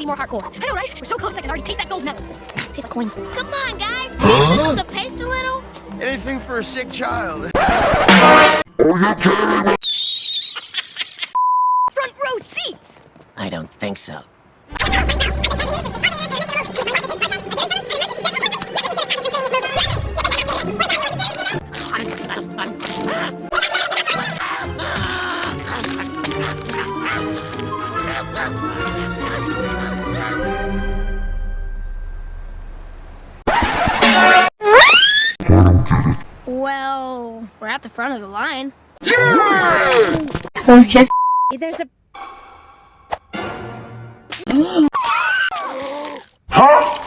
more hardcore. I know, right? We're so close I can already taste that gold medal. Tastes like coins. Come on, guys. Huh? Want to paste a little? Anything for a sick child. Front row seats! I don't think so. Well, we're at the front of the line. Okay. There's a... Huh?